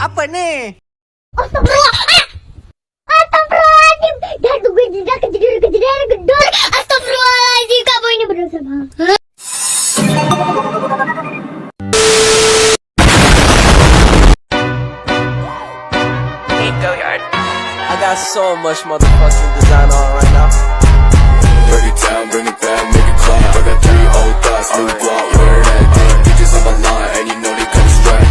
Apa nih? Astagfirullah. Astagfirullahaladzim. Dan gue tidak kejadian gedor. Astagfirullahaladzim. Kamu ini berdosa banget. I got so much motherfucking design on right now. Break it down, bring it back, make it clap. I got 3 old thoughts, new block, where that damn bitches on my line, and you know they come straight.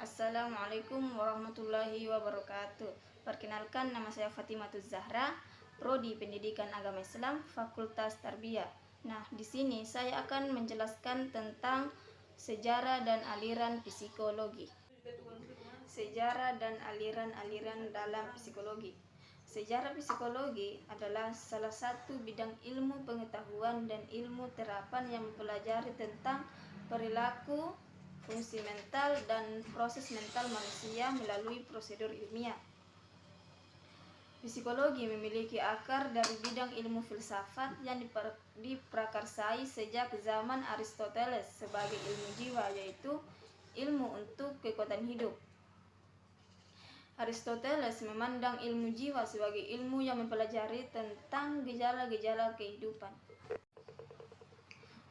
Assalamualaikum warahmatullahi wabarakatuh. Perkenalkan, nama saya Fatimatuz Zahra, Prodi Pendidikan Agama Islam, Fakultas Tarbiyah. Nah, di sini saya akan menjelaskan tentang sejarah dan aliran psikologi. Sejarah dan aliran-aliran dalam psikologi. Sejarah psikologi adalah salah satu bidang ilmu pengetahuan dan ilmu terapan yang mempelajari tentang perilaku, fungsi mental, dan proses mental manusia melalui prosedur ilmiah. Psikologi memiliki akar dari bidang ilmu filsafat yang diprakarsai sejak zaman Aristoteles sebagai ilmu jiwa, yaitu ilmu untuk kekuatan hidup. Aristoteles memandang ilmu jiwa sebagai ilmu yang mempelajari tentang gejala-gejala kehidupan.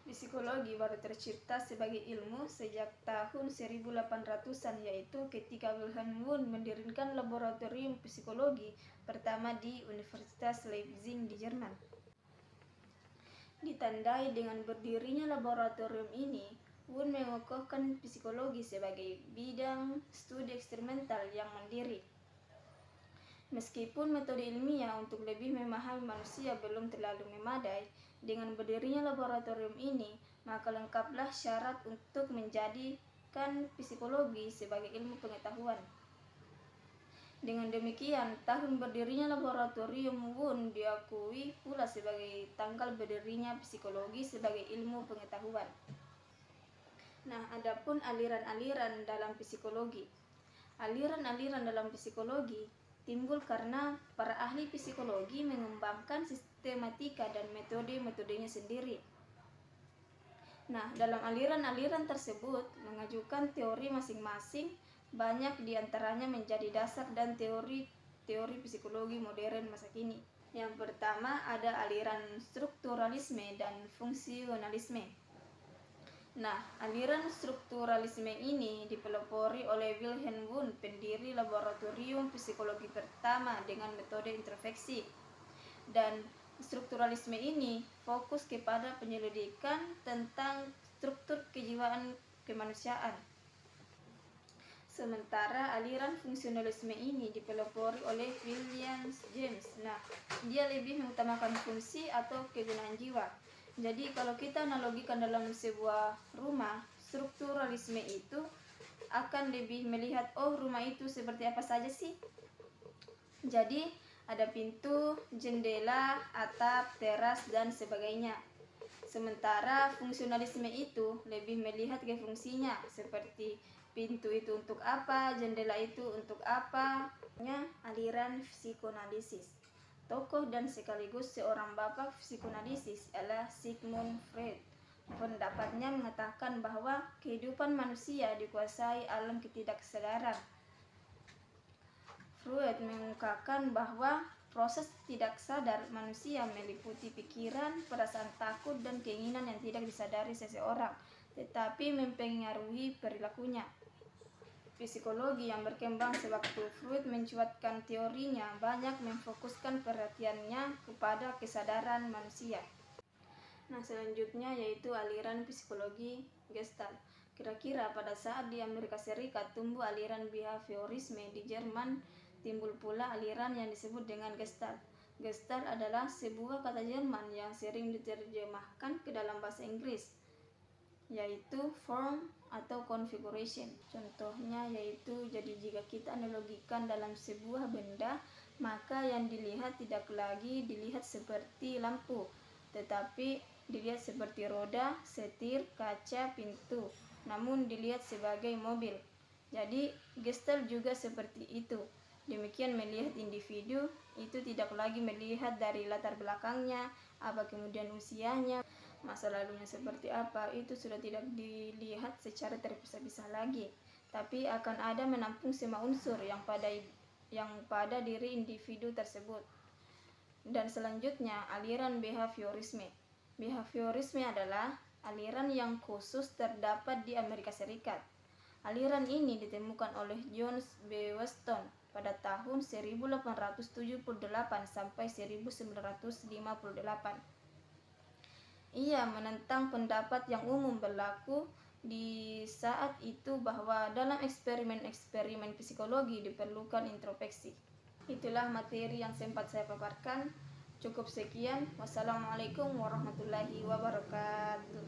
Psikologi baru tercipta sebagai ilmu sejak tahun 1800-an, yaitu ketika Wilhelm Wundt mendirikan laboratorium psikologi pertama di Universitas Leipzig di Jerman. Ditandai dengan berdirinya laboratorium ini, Wundt mengokohkan psikologi sebagai bidang studi eksperimental yang mandiri. Meskipun metode ilmiah untuk lebih memahami manusia belum terlalu memadai, dengan berdirinya laboratorium ini, maka lengkaplah syarat untuk menjadikan psikologi sebagai ilmu pengetahuan. Dengan demikian, tahun berdirinya laboratorium Wundt diakui pula sebagai tanggal berdirinya psikologi sebagai ilmu pengetahuan. Nah, adapun aliran-aliran dalam psikologi. Aliran-aliran dalam psikologi timbul karena para ahli psikologi mengembangkan sistematika dan metode-metodenya sendiri. Nah, dalam aliran-aliran tersebut mengajukan teori masing-masing, banyak diantaranya menjadi dasar dan teori psikologi modern masa kini. Yang pertama ada aliran strukturalisme dan fungsionalisme. Nah, aliran strukturalisme ini dipelopori oleh Wilhelm Wundt, pendiri laboratorium psikologi pertama dengan metode introspeksi. Dan strukturalisme ini fokus kepada penyelidikan tentang struktur kejiwaan kemanusiaan. Sementara aliran fungsionalisme ini dipelopori oleh William James. Nah, dia lebih mengutamakan fungsi atau kegunaan jiwa. Jadi kalau kita analogikan dalam sebuah rumah, strukturalisme itu akan lebih melihat, oh rumah itu seperti apa saja sih? Jadi ada pintu, jendela, atap, teras, dan sebagainya. Sementara fungsionalisme itu lebih melihat ke fungsinya, seperti pintu itu untuk apa, jendela itu untuk apa. Aliran psikoanalisis. Tokoh dan sekaligus seorang bapak psikoanalisis adalah Sigmund Freud. Pendapatnya mengatakan bahwa kehidupan manusia dikuasai alam ketidaksadaran. Freud mengungkapkan bahwa proses tidak sadar manusia meliputi pikiran, perasaan takut, dan keinginan yang tidak disadari seseorang, tetapi mempengaruhi perilakunya. Psikologi yang berkembang sewaktu Freud mencuatkan teorinya banyak memfokuskan perhatiannya kepada kesadaran manusia. Nah, selanjutnya yaitu aliran psikologi Gestalt. Kira-kira pada saat di Amerika Serikat tumbuh aliran behaviorisme, di Jerman timbul pula aliran yang disebut dengan Gestalt. Gestalt adalah sebuah kata Jerman yang sering diterjemahkan ke dalam bahasa Inggris, yaitu form atau configuration. Contohnya yaitu, jadi jika kita analogikan dalam sebuah benda, maka yang dilihat tidak lagi dilihat seperti lampu, tetapi dilihat seperti roda, setir, kaca, pintu, namun dilihat sebagai mobil. Jadi Gestalt juga seperti itu. Demikian melihat individu itu tidak lagi melihat dari latar belakangnya, apa kemudian usianya, masa lalunya seperti apa, itu sudah tidak dilihat secara terpisah-pisah lagi, tapi akan ada menampung semua unsur yang pada diri individu tersebut. Dan selanjutnya, aliran behaviorisme. Behaviorisme adalah aliran yang khusus terdapat di Amerika Serikat. Aliran ini ditemukan oleh John B. Weston pada tahun 1878 sampai 1958. Ia menentang pendapat yang umum berlaku di saat itu bahwa dalam eksperimen psikologi diperlukan introspeksi. Itulah materi yang sempat saya paparkan. Cukup sekian. Wassalamualaikum warahmatullahi wabarakatuh.